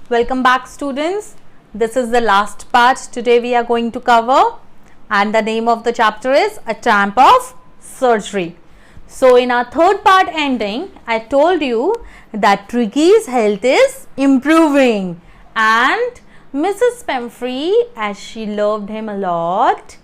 Welcome back, students. This is the last part today we are going to cover, and the name of the chapter is A Tramp of Surgery. So in our third part ending, I told you that Tricky's health is improving, and Mrs. Pemfrey, as she loved him a lot,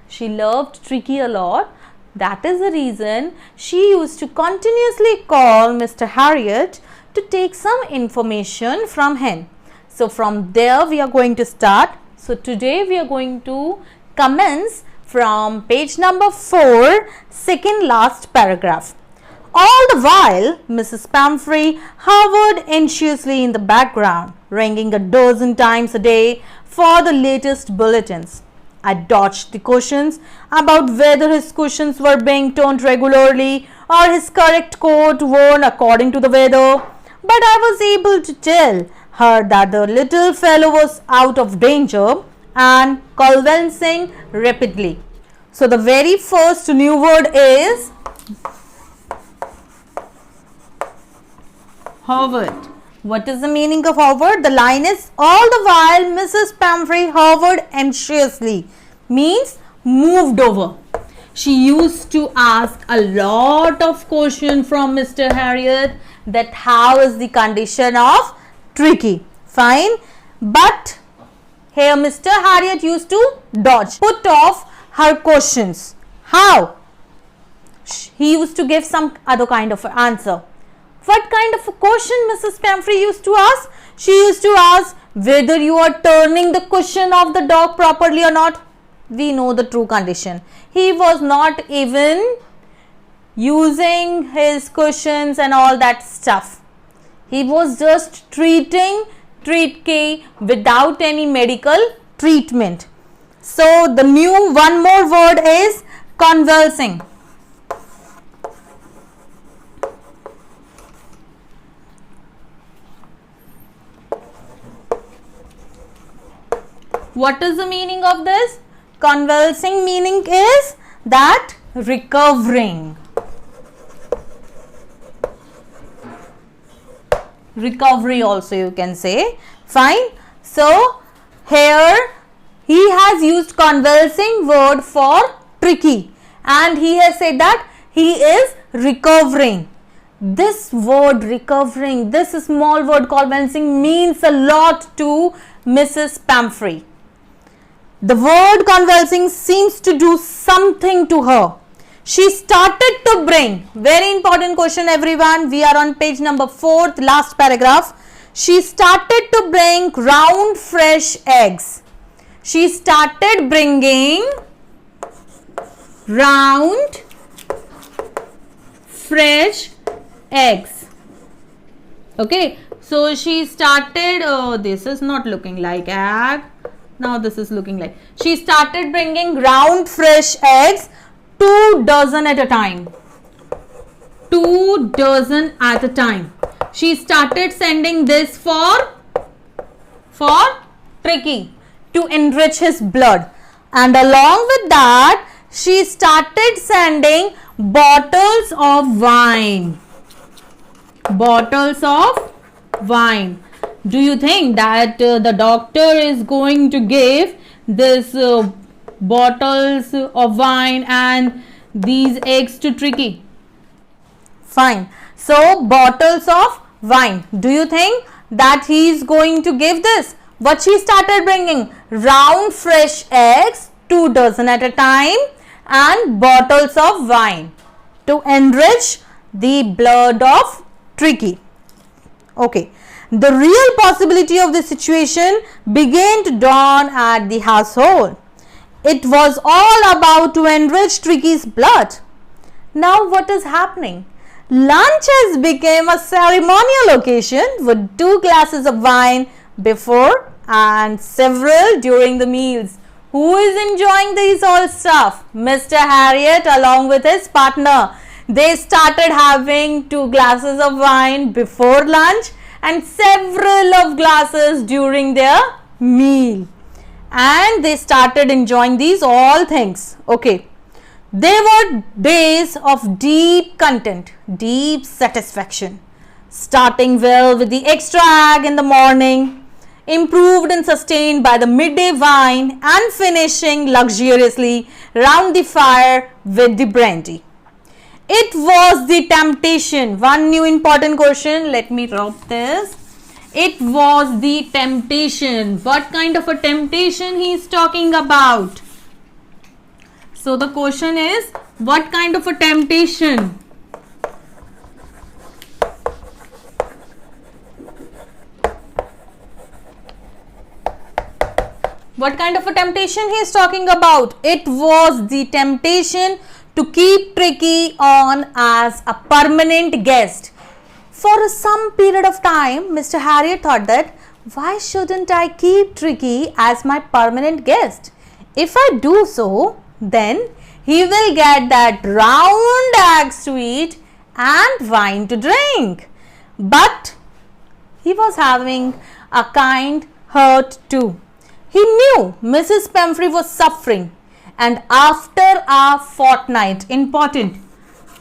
she loved Tricky a lot. That is the reason she used to continuously call Mr. Harriot to take some information from him. So from there we are going to start. So today we are going to commence from page number 4, second last paragraph. All the while, Mrs. Pemfrey hovered anxiously in the background, ringing a dozen times a day for the latest bulletins. I dodged the questions about whether his cushions were being turned regularly or his correct coat worn according to the weather, but I was able to tell her that the little fellow was out of danger and convalescing rapidly. So the very first new word is hovered. What is the meaning of hovered? The line is all the while Mrs. Pemfrey hovered anxiously, means moved over. She used to ask a lot of questions from Mr. Harriot that how is the condition of Tricky. Fine. But here Mr. Harriot used to dodge, put off her questions. How? He used to give some other kind of answer. What kind of a question Mrs. Pemfrey used to ask? She used to ask whether you are turning the cushion of the dog properly or not. We know the true condition. He was not even using his cushions and all that stuff. He was just treating Tricky without any medical treatment. So the new one more word is convulsing. What is the meaning of this? Convulsing meaning is that recovering. Recovery also you can say. Fine. So here he has used convulsing word for Tricky, and he has said that he is recovering. This word recovering, this small word convulsing means a lot to Mrs. Pemfrey. The word convulsing seems to do something to her. She started to bring, very important question everyone, we are on page number 4, last paragraph. She started to bring round fresh eggs. She started bringing round fresh eggs. Okay, so she started, this is not looking like egg. Now this is looking like. She started bringing round fresh eggs, 2 dozen at a time. 2 dozen at a time. She started sending this for Tricky to enrich his blood. And along with that, she started sending bottles of wine. Bottles of wine. Do you think that the doctor is going to give this bottles of wine and these eggs to Tricky? Fine. So bottles of wine. Do you think that he is going to give this? What she started bringing? Round fresh eggs, 2 dozen at a time, and bottles of wine to enrich the blood of Tricky. Okay. The real possibility of the situation began to dawn at the household. It was all about to enrich Tricky's blood. Now what is happening? Lunch has become a ceremonial occasion with 2 glasses of wine before and several during the meals. Who is enjoying these all stuff? Mr. Harriot along with his partner. They started having 2 glasses of wine before lunch and several of glasses during their meal, and they started enjoying these all things. Okay, they were days of deep content, deep satisfaction. starting well with the extra egg in the morning, improved and sustained by the midday wine, and finishing luxuriously round the fire with the brandy. It was the temptation. One new important question. Let me drop this. It was the temptation. What kind of a temptation he is talking about? So the question is, what kind of a temptation? What kind of a temptation he is talking about? It was the temptation to keep Tricky on as a permanent guest. For some period of time, Mr. Harriot thought that, why shouldn't I keep Tricky as my permanent guest? If I do so, then he will get that round eggs to eat and wine to drink. But he was having a kind heart too. He knew Mrs. Pamfrey was suffering, and after a fortnight, important,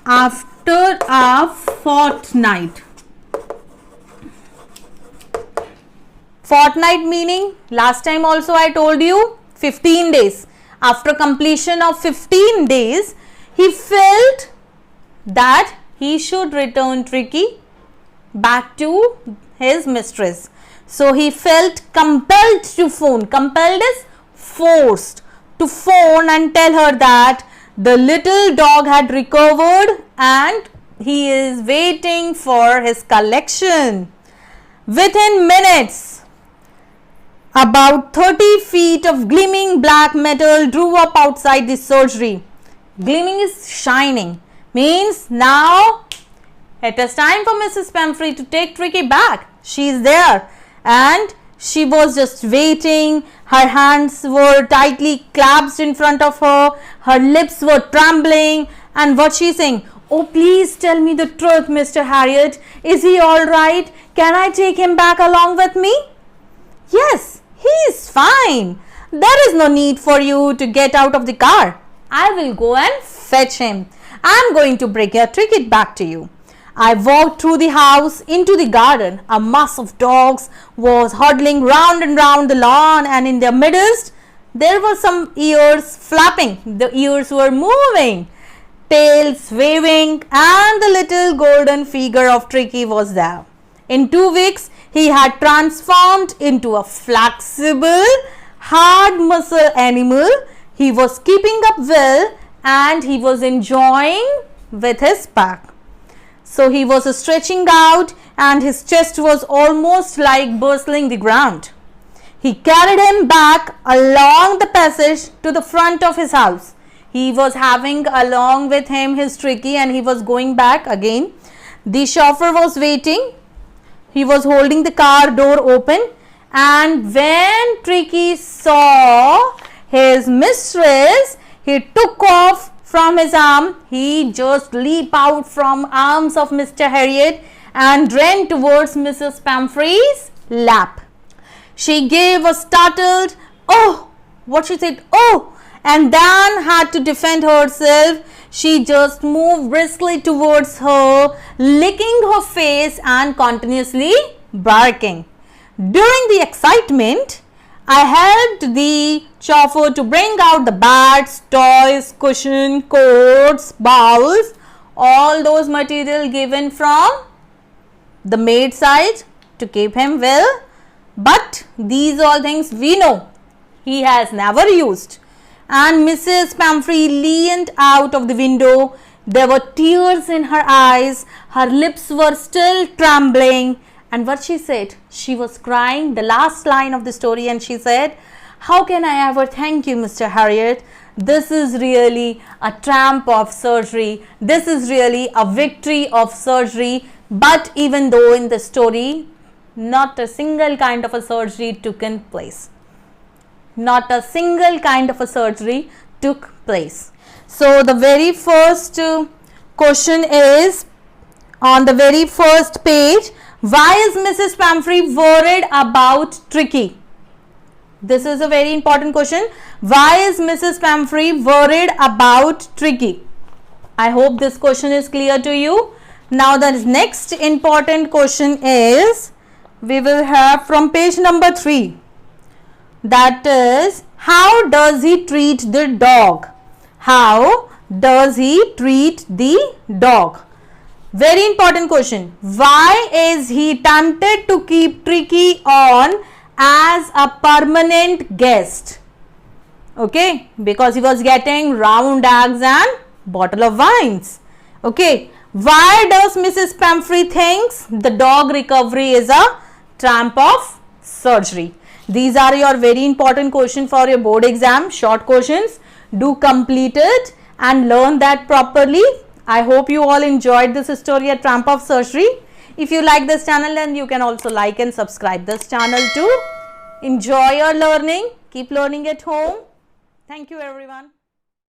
after a fortnight meaning, last time also I told you 15 days. After completion of 15 days, he felt that he should return Tricky back to his mistress. So he felt compelled to phone. Compelled is forced to phone and tell her that the little dog had recovered and he is waiting for his collection. Within minutes, about 30 feet of gleaming black metal drew up outside the surgery. Gleaming is shining. Means now it is time for Mrs. Pamfrey to take Tricky back. She is there and she was just waiting. Her hands were tightly clasped in front of her. Her lips were trembling. And what she is saying? Oh, please tell me the truth, Mr. Harriot. Is he all right? Can I take him back along with me? Yes, he is fine. There is no need for you to get out of the car. I will go and fetch him. I am going to bring your ticket back to you. I walked through the house into the garden. A mass of dogs was huddling round and round the lawn, and in their midst there were some ears flapping. The ears were moving, tails waving, and the little golden figure of Tricky was there. In 2 weeks, he had transformed into a flexible, hard muscle animal. He was keeping up well and he was enjoying with his pack. So he was stretching out and his chest was almost like bursting the ground. He carried him back along the passage to the front of his house. He was having along with him his Tricky and he was going back again. The chauffeur was waiting. He was holding the car door open, and when Tricky saw his mistress, he took off from his arm. He just leaped out from arms of Mr. Harriot and ran towards Mrs. Pamfrey's lap. She gave a startled, "Oh!" What she said, "Oh!" and then had to defend herself. She just moved briskly towards her, licking her face and continuously barking. During the excitement, I helped the chauffeur to bring out the beds, toys, cushion, coats, bowls, all those material given from the maid side to keep him well. But these all things we know he has never used. And Mrs. Pamfrey leaned out of the window. There were tears in her eyes. Her lips were still trembling. And what she said? She was crying the last line of the story, and she said, "How can I ever thank you, Mr. Harriot? This is really a triumph of surgery. This is really a victory of surgery." But even though in the story, not a single kind of a surgery took in place. Not a single kind of a surgery took place. So the very first question is on the very first page. Why is Mrs. Pamfrey worried about Tricky? This is a very important question. Why is Mrs. Pamfrey worried about Tricky? I hope this question is clear to you. Now the next important question is, we will have from page number 3. That is, how does he treat the dog? How does he treat the dog? Very important question. Why is he tempted to keep Tricky on as a permanent guest? Okay, because he was getting round eggs and bottle of wines. Okay, why does Mrs. Pumphrey thinks the dog recovery is a tramp of surgery? These are your very important questions for your board exam, short questions. Do complete it and learn that properly. I hope you all enjoyed this story, A Tramp of Surgery. If you like this channel, then you can also like and subscribe this channel too. Enjoy your learning. Keep learning at home. Thank you everyone.